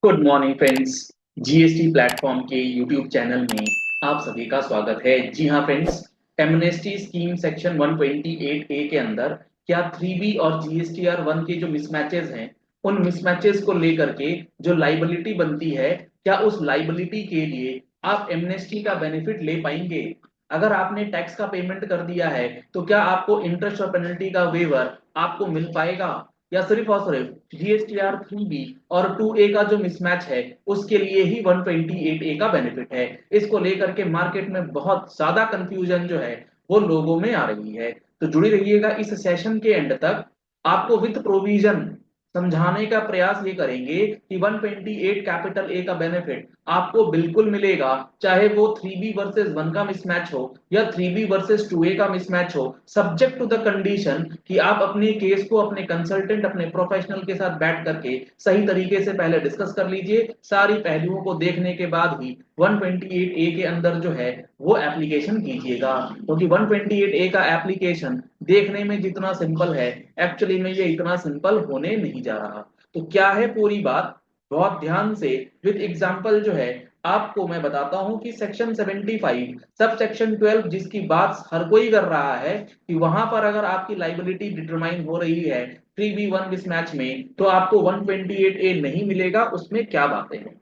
Good morning friends. GST platform के YouTube channel में आप सभी का स्वागत है। जी हाँ फ्रेंड्स, एमनेस्टी स्कीम सेक्शन 128 ए के अंदर क्या 3B और जीएसटीआर 1 के जो मिसमैचेस हैं उन मिसमैचेस को लेकर के जो लाइबिलिटी बनती है, क्या उस लाइबिलिटी के लिए आप एमनेस्टी का बेनिफिट ले पाएंगे? अगर आपने टैक्स का पेमेंट कर दिया है तो क्या आपको इंटरेस्ट और पेनल्टी का वेवर आपको मिल पाएगा, या सिर्फ और सिर्फ जीएसटीआर 3B और 2A का जो मिसमैच है उसके लिए ही 128A का बेनिफिट है? इसको लेकर के मार्केट में बहुत ज्यादा कंफ्यूजन जो है वो लोगों में आ रही है। तो जुड़ी रहिएगा इस सेशन के एंड तक। आपको विद प्रोविजन समझाने का प्रयास ये करेंगे कि 128 कैपिटल ए का बेनिफिट आपको बिल्कुल मिलेगा, चाहे वो 3B वर्सेस 1 का मिसमैच हो या 3B वर्सेस 2A का मिसमैच हो, सब्जेक्ट टू द कंडीशन कि आप अपने केस को अपने कंसल्टेंट अपने प्रोफेशनल के साथ बैठ करके सही तरीके से पहले डिस्कस कर लीजिए। सारी पहलुओं को देखने के बाद ही 128A के अंदर जो है वो एप्लीकेशन कीजिएगा, क्योंकि 128A का एप्लीकेशन देखने में जितना सिंपल है एक्चुअली में ये इतना सिंपल होने नहीं जा रहा। तो क्या है पूरी बात, बहुत ध्यान से विद एग्जांपल जो है आपको मैं बताता हूं कि सेक्शन 75 सब सेक्शन 12 जिसकी बात हर कोई कर रहा है कि वहां पर अगर आपकी लाइबिलिटी डिटरमाइन हो रही है 3B1 मिसमैच में तो आपको 128A नहीं मिलेगा। उसमें क्या बातें हैं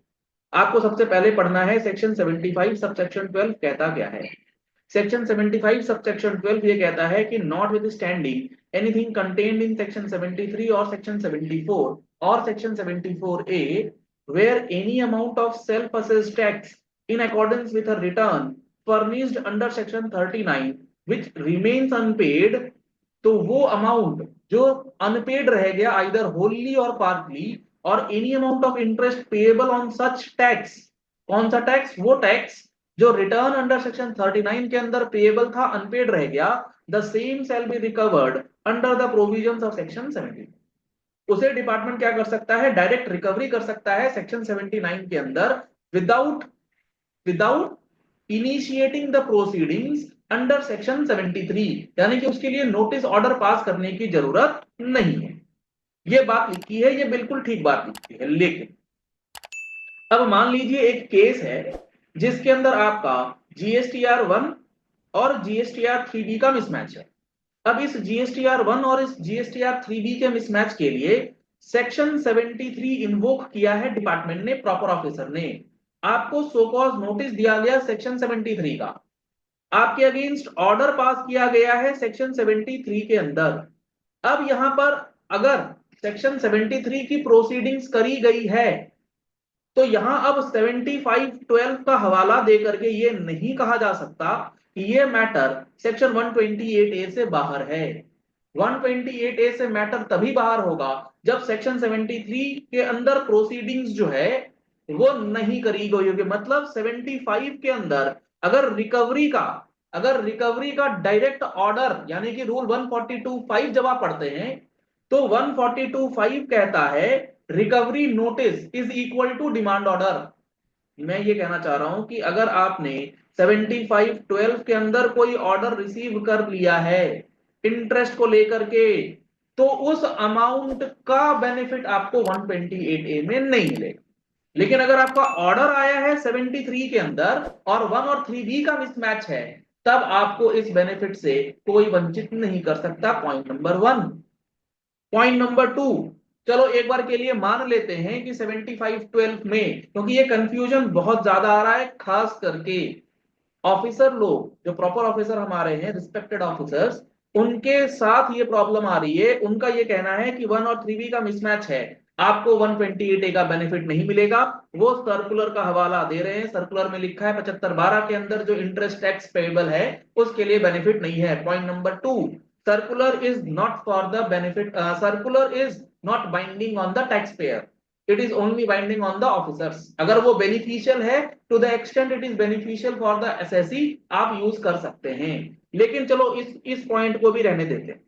आपको सबसे पहले पढ़ना है। सेक्शन 75 सब सेक्शन 12 कहता क्या है? सेक्शन 75 सबसेक्शन 12 ये कहता है कि not with standing anything contained in section 73 और सेक्शन 74 और section 74A where any amount of self assessed tax in accordance with a return furnished under section 39 which remains unpaid, तो वो अमाउंट जो unpaid रह गया आइदर होली और partly, और any amount of interest payable on such tax. कौन सा tax? वो टैक्स जो रिटर्न अंडर सेक्शन 39 के अंदर पेएबल था, अनपेड रह गया, the same shall be recovered under the provisions of section 70। उसे डिपार्टमेंट क्या कर सकता है? डायरेक्ट रिकवरी कर सकता है सेक्शन 79 के अंदर without without initiating the proceedings under section 73, यानी कि उसके लिए नोटिस ऑर्डर पास करने की जरूरत नहीं है। ये बात लिखी है, ये बिल्कुल ठीक बात लिखी है। लेकिन अब मान लीजिए एक केस है जिसके अंदर आपका जीएसटीआर 1 और जीएसटीआर 3B का मिसमैच है। अब इस जीएसटीआर 1 और इस जीएसटीआर 3B के मिसमैच के लिए सेक्शन 73 इन्वोक किया है डिपार्टमेंट ने, प्रॉपर ऑफिसर ने। आपको सो कॉज नोटिस दिया गया सेक्शन 73 का, आपके अगेंस्ट ऑर्डर पास किया गया है सेक्शन 73 के अंदर। अब यहां पर अगर सेक्शन 73 की प्रोसीडिंग्स करी गई है तो यहां अब 7512 का हवाला दे करके ये नहीं कहा जा सकता कि ये मैटर सेक्शन 128A से बाहर है। 128A से मैटर तभी बाहर होगा जब सेक्शन 73 के अंदर प्रोसीडिंग्स जो है वो नहीं करी गई होगी। मतलब 75 के अंदर अगर रिकवरी का डायरेक्ट ऑर्डर यानी कि रूल 142(5) जब आप पढ़ते हैं तो 142(5) कहता है recovery notice is equal to demand order. मैं ये कहना चाह रहा हूं कि अगर आपने 7512 के अंदर कोई ऑर्डर रिसीव कर लिया है इंटरेस्ट को लेकर के, तो उस अमाउंट का बेनिफिट आपको 128A में नहीं मिलेगा। लेकिन अगर आपका ऑर्डर आया है 73 के अंदर और 1 और 3B का मिसमैच है, तब आपको इस बेनिफिट से कोई वंचित नहीं कर सकता। Point number 1। पॉइंट नंबर 2, चलो एक बार के लिए मान लेते हैं कि 7512 में, क्योंकि ये कंफ्यूजन बहुत ज्यादा आ रहा है खास करके ऑफिसर लोग जो प्रॉपर ऑफिसर हमारे हैं, रिस्पेक्टेड ऑफिसर्स, उनके साथ ये प्रॉब्लम आ रही है। उनका ये कहना है कि 1 और 3B का मिसमैच है, आपको 128A का बेनिफिट नहीं मिलेगा। वो सर्कुलर का हवाला दे रहे हैं, सर्कुलर में लिखा है 7512 के अंदर जो इंटरेस्ट टैक्स पेएबल है उसके लिए बेनिफिट नहीं है। Point number 2, circular is not for the benefit, circular is not binding on the tax payer, it is only binding on the officers. अगर वो बेनिफिशियल है to the extent it is beneficial for the SSC, आप use कर सकते हैं। लेकिन चलो इस पॉइंट को भी रहने देते हैं।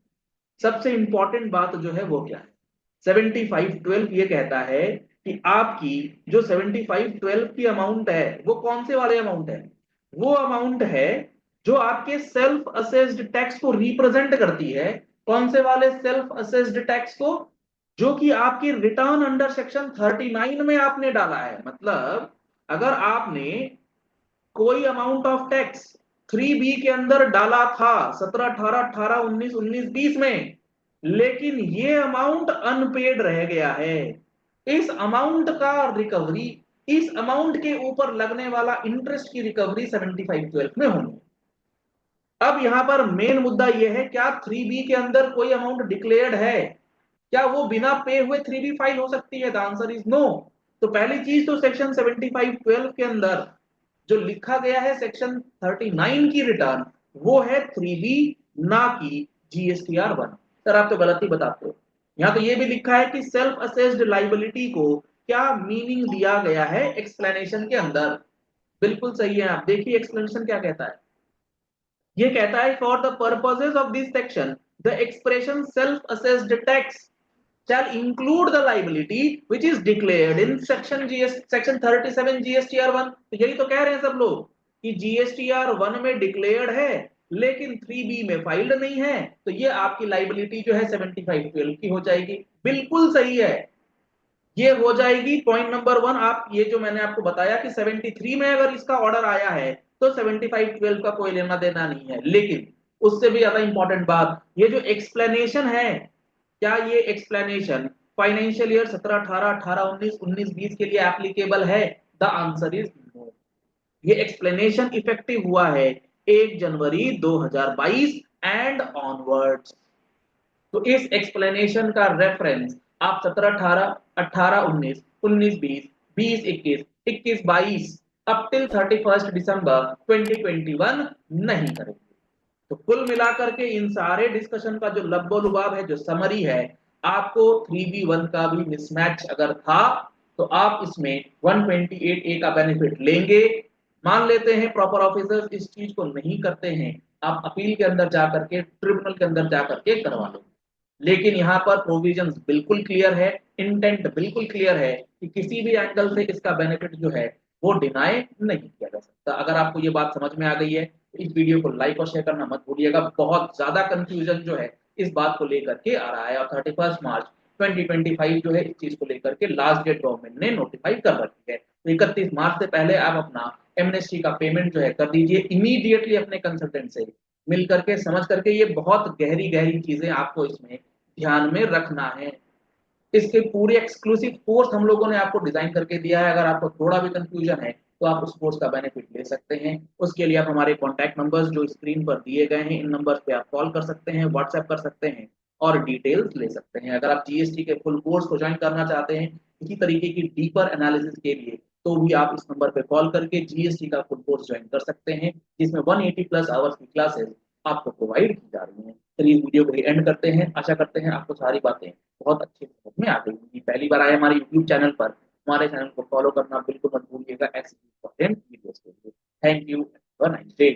सबसे इंपॉर्टेंट बात जो है वो क्या है? 7512 ये कहता है कि आपकी जो 7512 की अमाउंट है वो कौन से वाले अमाउंट है? वो अमाउंट है जो आपके सेल्फ असेस्ड टैक्स को रिप्रेजेंट करती है। कौन से वाले सेल्फ असेस्ड टैक्स को? जो कि आपकी रिटर्न अंडर सेक्शन 39 में आपने डाला है। मतलब अगर आपने कोई अमाउंट ऑफ टैक्स 3B के अंदर डाला था 17, 18, 18, 19, 19, 20 में, लेकिन ये अमाउंट अनपेड रह गया है, इस अमाउंट का रिकवरी, इस अमाउंट के ऊपर लगने वाला इंटरेस्ट की रिकवरी 75/12 में होनी। अब यहां पर मेन मुद्दा यह है, क्या 3B के अंदर कोई अमाउंट डिक्लेयर्ड है? क्या वो बिना पे हुए 3B फाइल हो सकती है? The answer is no. तो पहली चीज तो सेक्शन 75/12 के अंदर जो लिखा गया है सेक्शन 39 की रिटर्न, वो है 3B, ना कि GSTR 1। सर आप तो गलत ही बताते हो। यहां तो ये भी लिखा है कि सेल्फ असेस्ड लाइबिलिटी को क्या मीनिंग दिया गया है एक्सप्लेनेशन के अंदर। बिल्कुल सही है। आप देखिए एक्सप्लेनेशन क्या कहता है। ये कहता है for the purposes of this section the expression self assessed tax shall include the liability which is declared in section 37 GSTR 1। तो यही तो कह रहे हैं सब लोग कि GSTR 1 में डिक्लेयर्ड है लेकिन 3B में फाइल्ड नहीं है, तो ये आपकी लाइबिलिटी जो है 75/12 की हो जाएगी। बिल्कुल सही है, ये हो जाएगी। पॉइंट नंबर 1, आप ये जो मैंने आपको बताया कि 73 में अगर इसका ऑर्डर आया है तो 75/12 का कोई लेना देना नहीं है। लेकिन उससे भी ज्यादा इंपॉर्टेंट बात, ये जो एक्सप्लेनेशन है, क्या ये एक्सप्लेनेशन फाइनेंशियल ईयर 17, 18, 18, 19, 19, 20 के लिए एप्लीकेबल है? The answer is no. ये एक्सप्लेनेशन इफेक्टिव हुआ है 1 जनवरी 2022 एंड ऑनवर्ड्स। तो इस एक्सप्लेनेशन का रेफरेंस आप 17, 18, 18, 19, 19, 20, 20, 21, 21, 22 अप टिल 31 दिसंबर 2021 नहीं करेंगे। तो कुल मिलाकर के इन सारे डिस्कशन का जो लब्बो लुबाब है, जो समरी है, आपको 3B1 का भी मिसमैच अगर था तो आप इसमें 128A का बेनिफिट लेंगे। मान लेते हैं प्रॉपर ऑफिसर्स इस चीज को नहीं करते हैं, आप अपील के अंदर जाकर के, ट्रिब्यूनल के अंदर जाकर के करवा लो। लेकिन यहाँ पर प्रोविजंस बिल्कुल क्लियर है, इंटेंट बिल्कुल क्लियर है कि किसी भी एंगल से इसका बेनिफिट जो है वो डिनाई नहीं किया जा सकता। अगर आपको ये बात समझ में आ गई है तो इस वीडियो को लाइक और शेयर करना मत भूलिएगा। बहुत ज्यादा कंफ्यूजन जो है इस बात को लेकर के आ रहा है, और 31 मार्च 2025 जो है इस चीज को लेकर के लास्ट डेट गवर्नमेंट ने नोटिफाई कर रखी है। तो 31 मार्च से पहले आप अपना एमनेस्टी का पेमेंट जो है कर दीजिए इमीडिएटली अपने कंसल्टेंट से मिल करके, समझ करके। ये बहुत गहरी गहरी चीजें आपको इसमें ध्यान में रखना है। इसके पूरे एक्सक्लूसिव कोर्स हम लोगों ने आपको डिजाइन करके दिया है। अगर आपको थोड़ा भी कंफ्यूजन है तो आप उस कोर्स का बेनिफिट ले सकते हैं। उसके लिए आप हमारे कॉन्टैक्ट नंबर्स जो स्क्रीन पर दिए गए हैं, इन नंबर्स पे आप कॉल कर सकते हैं, व्हाट्सएप कर सकते हैं और डिटेल्स ले सकते हैं। अगर आप जीएसटी के फुल कोर्स को ज्वाइन करना चाहते हैं इसी तरीके की डीपर एनालिसिस के लिए, तो भी आप इस नंबर पे कॉल करके जीएसटी का फुल कोर्स ज्वाइन कर सकते हैं, जिसमें 180+ आवर्स की क्लासेस आपको प्रोवाइड की जा रही हैं। चलिए इस वीडियो को एंड करते हैं। आशा करते हैं आपको सारी बातें बहुत अच्छे से समझ में आ गई होंगी। पहली बार आए हमारे यूट्यूब चैनल पर, हमारे चैनल को फॉलो करना बिल्कुल मत भूलिएगा ऐसी इंपॉर्टेंट वीडियोस के लिए। Thank you, have a nice day.